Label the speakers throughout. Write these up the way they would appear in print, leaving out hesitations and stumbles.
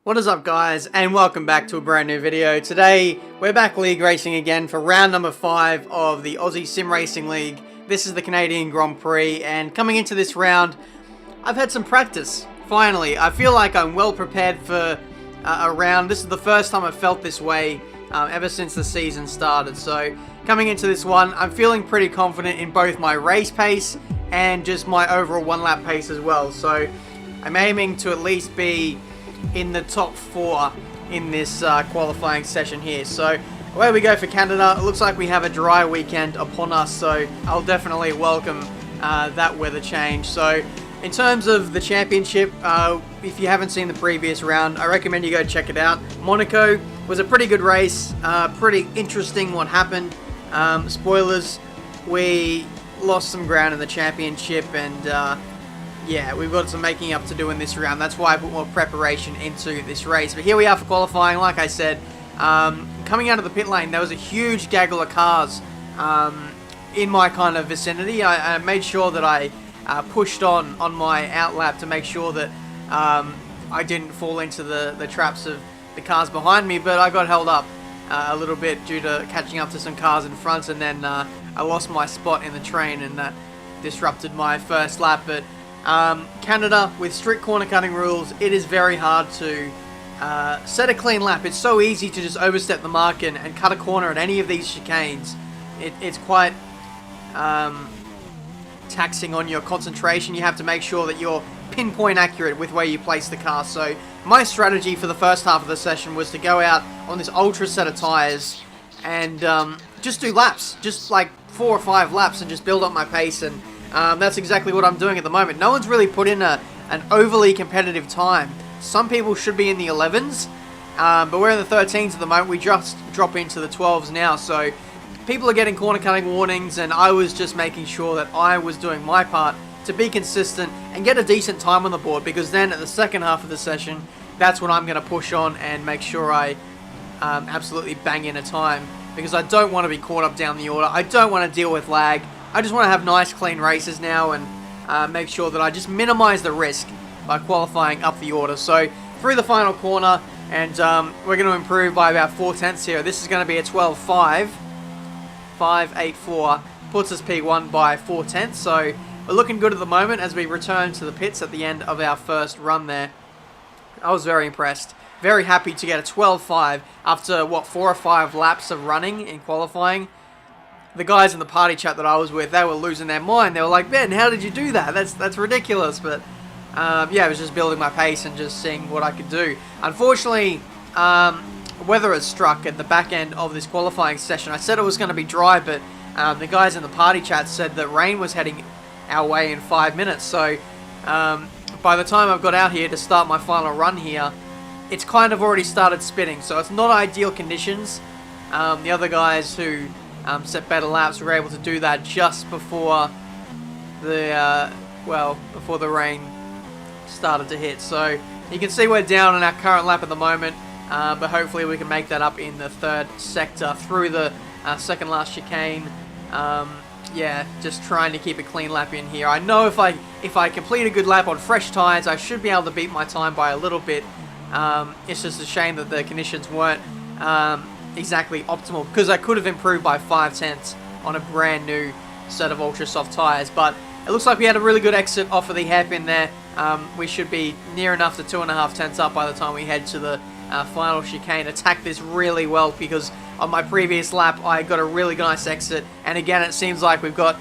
Speaker 1: What is up, guys, and welcome back to a brand new video. Today we're back league racing again for round number 5 of the Aussie Sim Racing League. This is the Canadian Grand Prix, and coming into this round I've had some practice. Finally, I feel like I'm well prepared for a round. This is the first time I've felt this way ever since the season started. So coming into this one, I'm feeling pretty confident in both my race pace and just my overall one lap pace as well. So I'm aiming to at least be in the top 4 in this qualifying session here. So away we go for Canada. It looks like we have a dry weekend upon us, so I'll definitely welcome that weather change. So in terms of the championship, if you haven't seen the previous round, I recommend you go check it out. Monaco was a pretty good race, pretty interesting what happened. Spoilers, we lost some ground in the championship, and yeah, we've got some making up to do in this round. That's why I put more preparation into this race. But here we are for qualifying. Like I said, coming out of the pit lane, there was a huge gaggle of cars in my kind of vicinity. I made sure that I pushed on my out lap to make sure that I didn't fall into the traps of the cars behind me. But I got held up a little bit due to catching up to some cars in front, and then I lost my spot in the train, and that disrupted my first lap. But Canada, with strict corner cutting rules, it is very hard to set a clean lap. It's so easy to just overstep the mark and cut a corner at any of these chicanes. It's quite taxing on your concentration. You have to make sure that you're pinpoint accurate with where you place the car. So my strategy for the first half of the session was to go out on this ultra set of tires and just do laps, just like 4 or 5 laps, and just build up my pace. And that's exactly what I'm doing at the moment. No one's really put in an overly competitive time. Some people should be in the 11s, but we're in the 13s at the moment. We just drop into the 12s now, so people are getting corner cutting warnings, and I was just making sure that I was doing my part to be consistent and get a decent time on the board, because then at the second half of the session, that's when I'm going to push on and make sure I absolutely bang in a time, because I don't want to be caught up down the order. I don't want to deal with lag. I just want to have nice, clean races now, and make sure that I just minimize the risk by qualifying up the order. So through the final corner, and we're going to improve by about 4 tenths here. This is going to be a 12.5, 5.84, puts us P1 by 4 tenths. So we're looking good at the moment as we return to the pits at the end of our first run there. I was very impressed. Very happy to get a 12.5 after, what, 4 or 5 laps of running in qualifying. The guys in the party chat that I was with, they were losing their mind. They were like, Ben, how did you do that? That's ridiculous. But yeah, I was just building my pace and just seeing what I could do. Unfortunately, weather has struck at the back end of this qualifying session. I said it was going to be dry, but the guys in the party chat said that rain was heading our way in 5 minutes. So by the time I've got out here to start my final run here, it's kind of already started spitting. So it's not ideal conditions. The other guys who set better laps were able to do that just before the before the rain started to hit. So you can see we're down on our current lap at the moment, but hopefully we can make that up in the 3rd sector through the second last chicane. Yeah, just trying to keep a clean lap in here. I know if I complete a good lap on fresh tires, I should be able to beat my time by a little bit. It's just a shame that the conditions weren't exactly optimal, because I could have improved by 5 tenths on a brand new set of ultra soft tires. But it looks like we had a really good exit off of the hairpin there. We should be near enough to 2.5 tenths up by the time we head to the final chicane. Attack this really well, because on my previous lap I got a really nice exit, and again it seems like we've got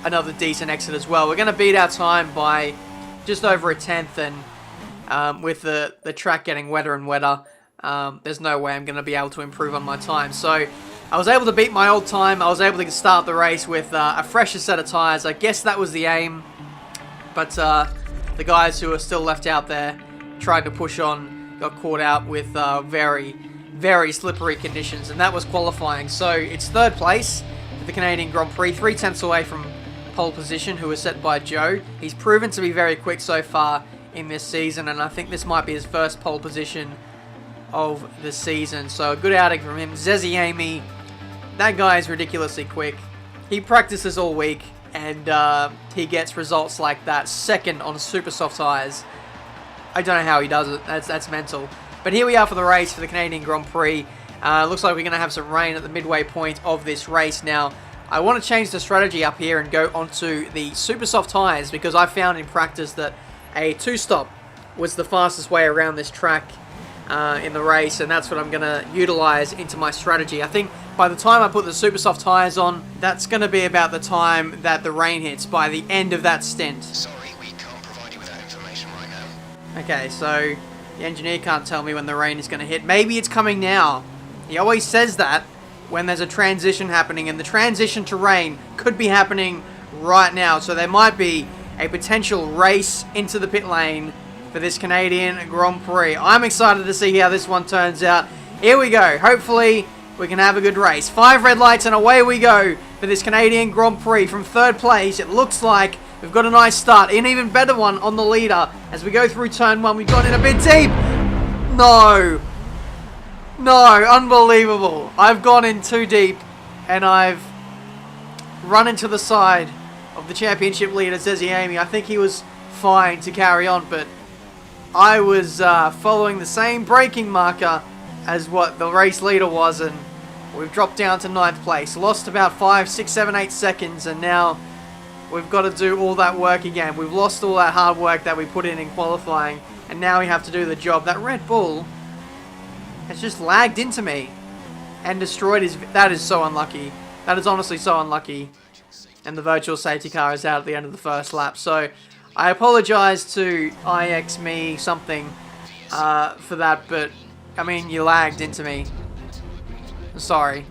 Speaker 1: another decent exit as well. We're going to beat our time by just over a tenth, and with the track getting wetter and wetter, there's no way I'm going to be able to improve on my time. So I was able to beat my old time. I was able to start the race with a fresher set of tires. I guess that was the aim. But the guys who are still left out there tried to push on, got caught out with very, very slippery conditions. And that was qualifying. So it's 3rd place for the Canadian Grand Prix. 3 tenths away from pole position, who was set by Joe. He's proven to be very quick so far in this season, and I think this might be his first pole position of the season. So a good outing from him. Zezzy Amy, that guy is ridiculously quick. He practices all week, and he gets results like that. 2nd on super soft tires. I don't know how he does it. That's mental. But here we are for the race for the Canadian Grand Prix. Looks like we're going to have some rain at the midway point of this race. Now, I want to change the strategy up here and go onto the super soft tyres, because I found in practice that a two-stop was the fastest way around this track in the race, and that's what I'm going to utilize into my strategy. I think by the time I put the super soft tyres on, that's going to be about the time that the rain hits by the end of that stint.
Speaker 2: Sorry, we can't provide you with that information right now.
Speaker 1: Okay, so the engineer can't tell me when the rain is going to hit. Maybe it's coming now. He always says that when there's a transition happening, and the transition to rain could be happening right now. So there might be a potential race into the pit lane for this Canadian Grand Prix. I'm excited to see how this one turns out. Here we go. Hopefully we can have a good race. 5 red lights and away we go for this Canadian Grand Prix from 3rd place. It looks like we've got a nice start. An even better one on the leader. As we go through turn 1, we've gone in a bit deep. No. No, unbelievable. I've gone in too deep and I've run into the side of the championship leader, Zezzy Amy. I think he was fine to carry on, but I was following the same braking marker as what the race leader was, and we've dropped down to 9th place. Lost about 5, 6, 7, 8 seconds, and now we've got to do all that work again. We've lost all that hard work that we put in qualifying, and now we have to do the job. That Red Bull has just lagged into me and destroyed his... That is so unlucky. That is honestly so unlucky. And the virtual safety car is out at the end of the first lap. So I apologize to IX me something for that, but I mean, you lagged into me. Sorry.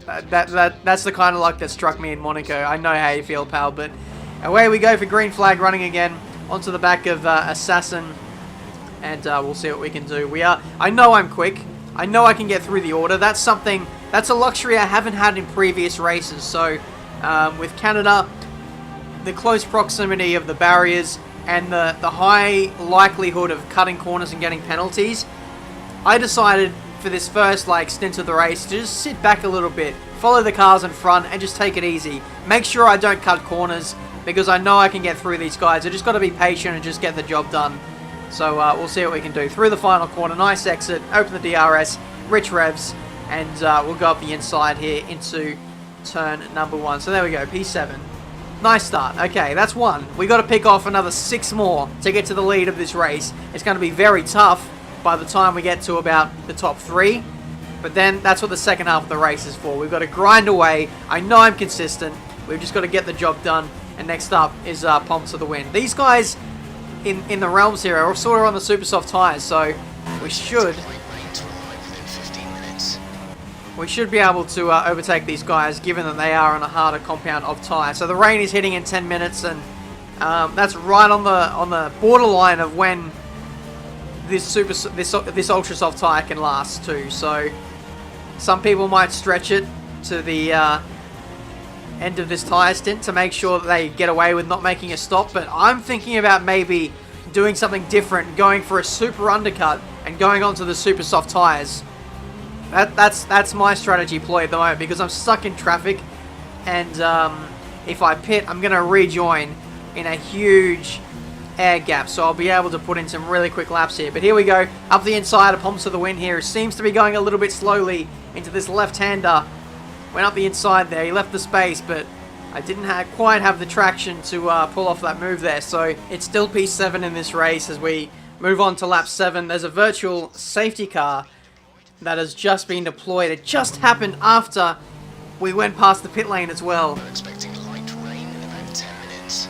Speaker 1: That's the kind of luck that struck me in Monaco. I know how you feel, pal, but away we go for green flag running again onto the back of Assassin. And we'll see what we can do. I know I'm quick. I know I can get through the order. That's a luxury I haven't had in previous races. So, with Canada, the close proximity of the barriers and the high likelihood of cutting corners and getting penalties, I decided for this first stint of the race to just sit back a little bit, follow the cars in front, and just take it easy. Make sure I don't cut corners, because I know I can get through these guys. I just got to be patient and just get the job done. So we'll see what we can do. Through the final corner, nice exit, open the DRS, rich revs, and we'll go up the inside here into turn number 1. So there we go, P7. Nice start. Okay, that's 1. We got to pick off another 6 more to get to the lead of this race. It's going to be very tough by the time we get to about the top 3. But then that's what the second half of the race is for. We've got to grind away. I know I'm consistent. We've just got to get the job done. And next up is Pomps of the Wind. These guys in the realms here are sort of on the super soft tyres, so we should be able to overtake these guys, given that they are on a harder compound of tyre. So the rain is hitting in 10 minutes, and that's right on the borderline of when this ultra soft tyre can last too. So some people might stretch it to the end of this tyre stint to make sure that they get away with not making a stop, but I'm thinking about maybe doing something different, going for a super undercut and going onto the super soft tyres. That's my strategy ploy at the moment, because I'm stuck in traffic, and if I pit, I'm going to rejoin in a huge air gap, so I'll be able to put in some really quick laps here. But here we go, up the inside of Pomps of the Wind here. Seems to be going a little bit slowly into this left-hander. Went up the inside there, he left the space, but I didn't quite have the traction to pull off that move there. So it's still P7 in this race as we move on to lap 7. There's a virtual safety car that has just been deployed. It just happened after we went past the pit lane as well.
Speaker 2: We're expecting light rain in about 10 minutes.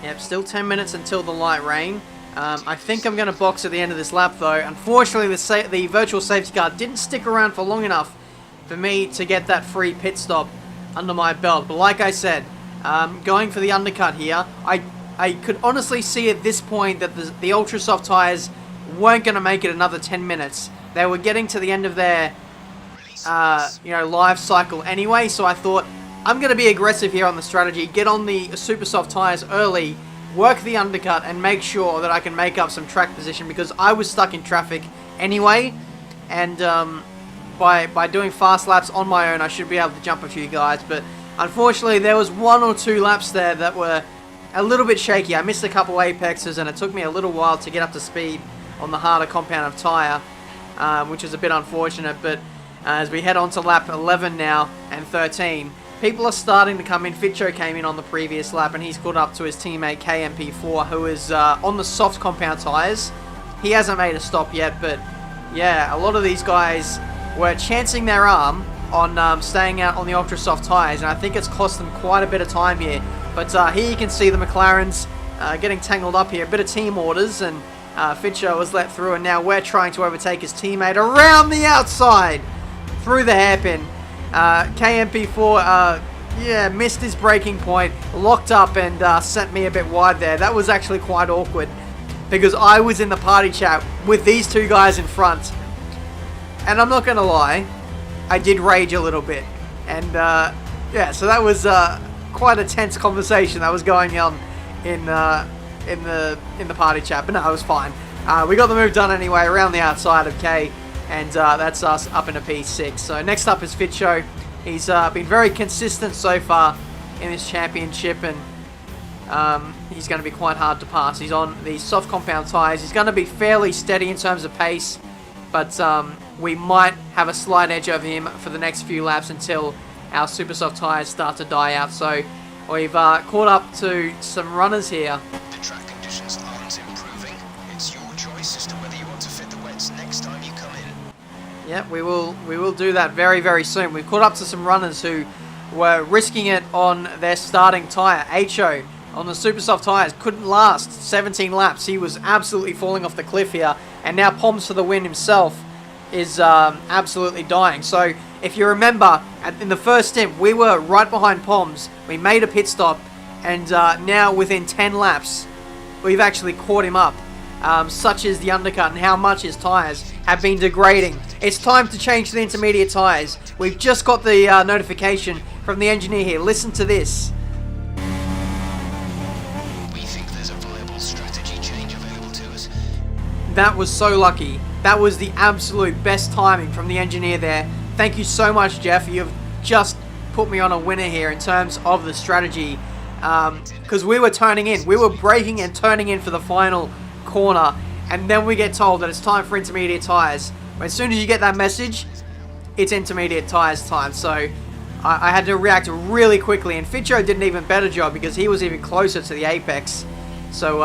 Speaker 1: Yep, still 10 minutes until the light rain. I think I'm going to box at the end of this lap though. Unfortunately, the virtual safety car didn't stick around for long enough for me to get that free pit stop under my belt. But like I said, going for the undercut here, I could honestly see at this point that the ultra soft tyres weren't going to make it another 10 minutes. They were getting to the end of their life cycle anyway, so I thought I'm going to be aggressive here on the strategy, get on the super soft tyres early, work the undercut, and make sure that I can make up some track position, because I was stuck in traffic anyway, and by doing fast laps on my own, I should be able to jump a few guys. But unfortunately, there was 1 or 2 laps there that were a little bit shaky. I missed a couple apexes, and it took me a little while to get up to speed on the harder compound of tyre, which is a bit unfortunate. But as we head on to lap 11 now and 13, people are starting to come in. Fitcho came in on the previous lap, and he's caught up to his teammate KMP4, who is on the soft compound tyres. He hasn't made a stop yet, but yeah, a lot of these guys were chancing their arm on staying out on the ultra soft tyres, and I think it's cost them quite a bit of time here. But here you can see the McLarens getting tangled up here. A bit of team orders, and Fitcho was let through, and now we're trying to overtake his teammate around the outside through the hairpin. KMP4 yeah, missed his braking point, locked up, and sent me a bit wide there. That was actually quite awkward, because I was in the party chat with these two guys in front, and I'm not gonna lie, I did rage a little bit. And yeah, so that was quite a tense conversation that was going on in the party chat, but no, it was fine. We got the move done anyway around the outside of K, and that's us up into P6. So next up is Fitcho. He's been very consistent so far in this championship, and he's going to be quite hard to pass. He's on the soft compound tyres. He's going to be fairly steady in terms of pace, but we might have a slight edge over him for the next few laps until our super soft tyres start to die out. So we've caught up to some runners here.
Speaker 2: The track conditions aren't improving. It's your choice as to whether you want to fit the wets next time you come in.
Speaker 1: Yep, we will do that very, very soon. We've caught up to some runners who were risking it on their starting tyre. Ho on the super soft tyres couldn't last 17 laps. He was absolutely falling off the cliff here, and now Poms for the win himself is absolutely dying. So if you remember, in the first stint, we were right behind Poms. We made a pit stop, and now within 10 laps, we've actually caught him up. Such as the undercut and how much his tyres have been degrading. It's time to change to the intermediate tyres. We've just got the notification from the engineer here. Listen to this.
Speaker 2: We think there's a viable strategy change available to us.
Speaker 1: That was so lucky. That was the absolute best timing from the engineer there. Thank you so much, Jeff. You've just put me on a winner here in terms of the strategy. Because we were turning in. We were braking and turning in for the final corner, and then we get told that it's time for intermediate tyres. As soon as you get that message, it's intermediate tyres time. So I had to react really quickly, and Fitcho did an even better job because he was even closer to the apex. So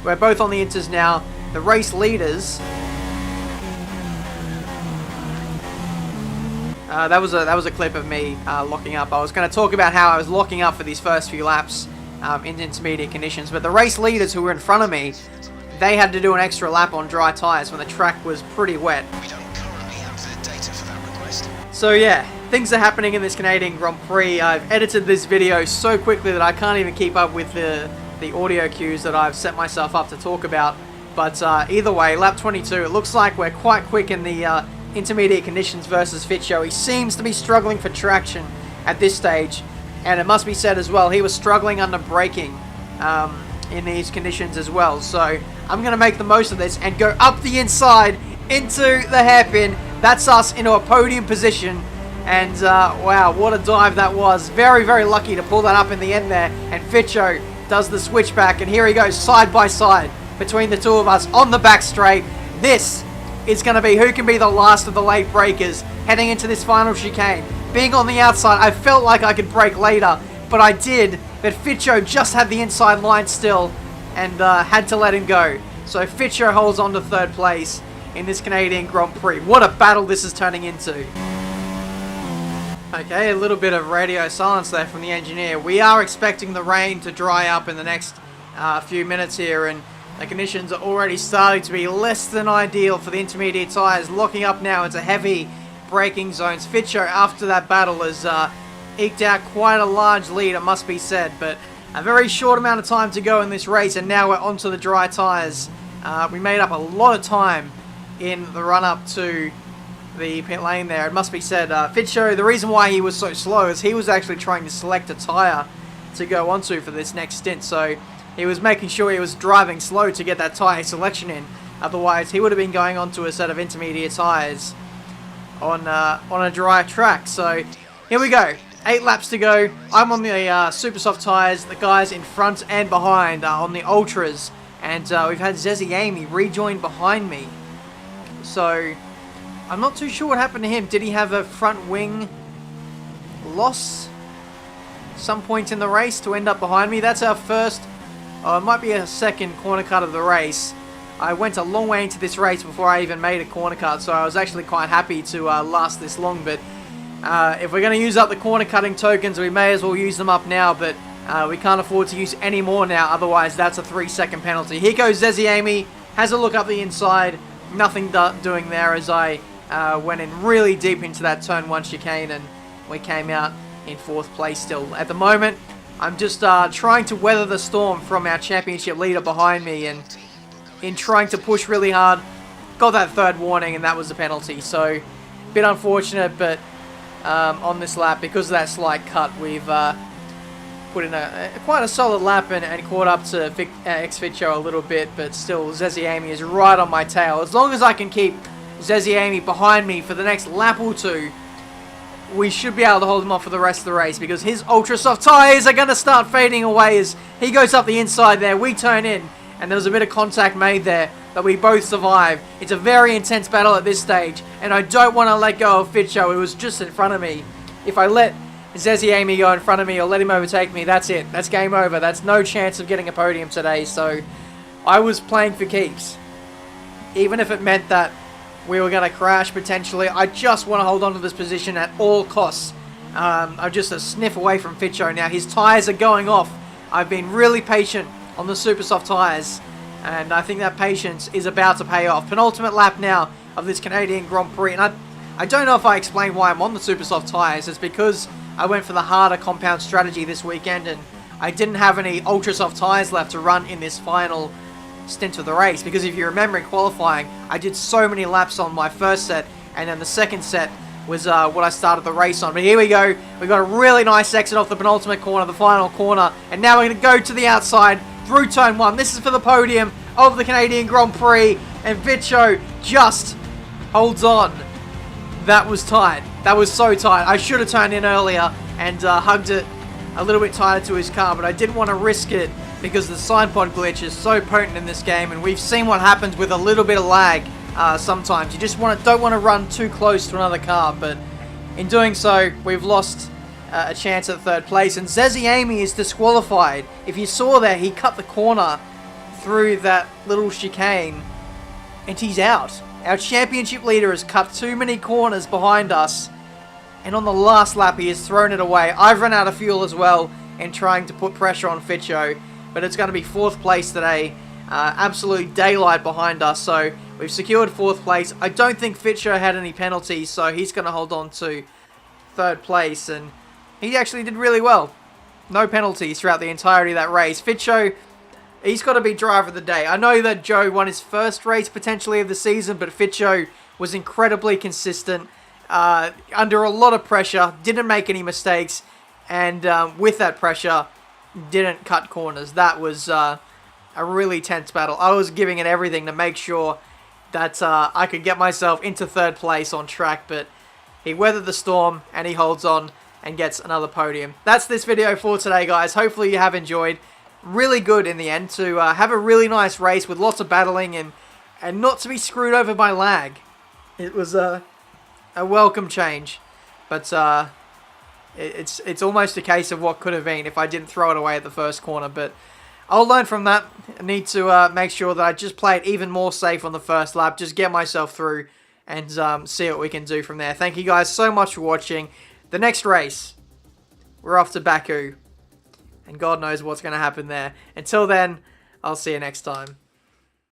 Speaker 1: we're both on the inters now. The race leaders. That was a clip of me locking up. I was going to talk about how I was locking up for these first few laps in intermediate conditions, but the race leaders who were in front of me, they had to do an extra lap on dry tyres when the track was pretty wet.
Speaker 2: We don't currently have the data for that request.
Speaker 1: So yeah, things are happening in this Canadian Grand Prix. I've edited this video so quickly that I can't even keep up with the audio cues that I've set myself up to talk about. But either way, lap 22, it looks like we're quite quick in the intermediate conditions versus Fitcho. He seems to be struggling for traction at this stage, and it must be said as well, he was struggling under braking in these conditions as well. So I'm going to make the most of this and go up the inside into the hairpin. That's us into a podium position, and wow, what a dive that was. Very, very lucky to pull that up in the end there, and Fitcho does the switchback, and here he goes side by side between the two of us on the back straight. This is going to be who can be the last of the late breakers heading into this final chicane. Being on the outside, I felt like I could brake later, but I did. But Fitcho just had the inside line still and had to let him go. So Fitcho holds on to third place in this Canadian Grand Prix. What a battle this is turning into. Okay, a little bit of radio silence there from the engineer. We are expecting the rain to dry up in the next few minutes here, and the conditions are already starting to be less than ideal for the intermediate tyres. Locking up now into heavy braking zones. Fitcho, after that battle, has eked out quite a large lead, it must be said, but a very short amount of time to go in this race, and now we're onto the dry tyres. We made up a lot of time in the run-up to the pit lane there. It must be said, Fitcho, the reason why he was so slow is he was actually trying to select a tyre to go onto for this next stint, so he was making sure he was driving slow to get that tyre selection in. Otherwise, he would have been going onto a set of intermediate tyres on a dry track. So here we go. 8 laps to go. I'm on the super soft tyres. The guys in front and behind are on the ultras. And we've had Zezzy Amy rejoin behind me. So, I'm not too sure what happened to him. Did he have a front wing loss some point in the race to end up behind me? That's our first, it might be a second corner cut of the race. I went a long way into this race before I even made a corner cut, so I was actually quite happy to last this long. But if we're going to use up the corner cutting tokens, we may as well use them up now. But we can't afford to use any more now, otherwise that's a 3-second penalty. Here goes Zezzy Amy, has a look up the inside. Nothing doing there as I went in really deep into that turn 1 chicane, and we came out in 4th place still. At the moment, I'm just trying to weather the storm from our championship leader behind me, and in trying to push really hard, got that 3rd warning, and that was the penalty. So, a bit unfortunate, but on this lap, because of that slight cut, we've put in quite a solid lap and caught up to X-Fitcho a little bit, but still, Zezzy Amy is right on my tail. As long as I can keep Zezzy Amy behind me for the next lap or two, we should be able to hold him off for the rest of the race, because his ultra soft tyres are going to start fading away as he goes up the inside there. We turn in, and there was a bit of contact made there, but we both survive. It's a very intense battle at this stage, and I don't want to let go of Fitcho. It was just in front of me. If I let Zezzy Amy go in front of me or let him overtake me, that's it. That's game over. That's no chance of getting a podium today. So I was playing for keeps. Even if it meant that we were going to crash potentially, I just want to hold on to this position at all costs. I'm just a sniff away from Fitcho now. His tyres are going off. I've been really patient on the super soft tyres, and I think that patience is about to pay off. Penultimate lap now of this Canadian Grand Prix, and I don't know if I explained why I'm on the super soft tyres. It's because I went for the harder compound strategy this weekend, and I didn't have any ultra soft tyres left to run in this final stint of the race. Because if you remember in qualifying, I did so many laps on my first set, and then the second set was what I started the race on. But here we go. We've got a really nice exit off the penultimate corner, the final corner, and now we're going to go to the outside through turn 1. This is for the podium of the Canadian Grand Prix, and Fitcho just holds on. That was tight. That was so tight. I should have turned in earlier and hugged it a little bit tighter to his car, but I didn't want to risk it because the sign pod glitch is so potent in this game, and we've seen what happens with a little bit of lag sometimes. You just don't want to run too close to another car, but in doing so, we've lost a chance at 3rd place, and Zezzy Amy is disqualified. If you saw there, he cut the corner through that little chicane, and he's out. Our championship leader has cut too many corners behind us, and on the last lap he has thrown it away. I've run out of fuel as well in trying to put pressure on Fitcho, but it's going to be 4th place today. Absolute daylight behind us, so we've secured 4th place. I don't think Fitcho had any penalties, so he's going to hold on to 3rd place, and he actually did really well. No penalties throughout the entirety of that race. Fitcho, he's got to be driver of the day. I know that Joe won his first race potentially of the season, but Fitcho was incredibly consistent, under a lot of pressure, didn't make any mistakes, and with that pressure, didn't cut corners. That was a really tense battle. I was giving it everything to make sure that I could get myself into 3rd place on track, but he weathered the storm, and he holds on and gets another podium. That's this video for today, guys. Hopefully you have enjoyed. Really good in the end to have a really nice race with lots of battling and not to be screwed over by lag. It was a welcome change, but it's almost a case of what could have been if I didn't throw it away at the first corner. But I'll learn from that. I need to make sure that I just play it even more safe on the first lap, just get myself through and see what we can do from there. Thank you guys so much for watching. The next race, we're off to Baku. And God knows what's going to happen there. Until then, I'll see you next time.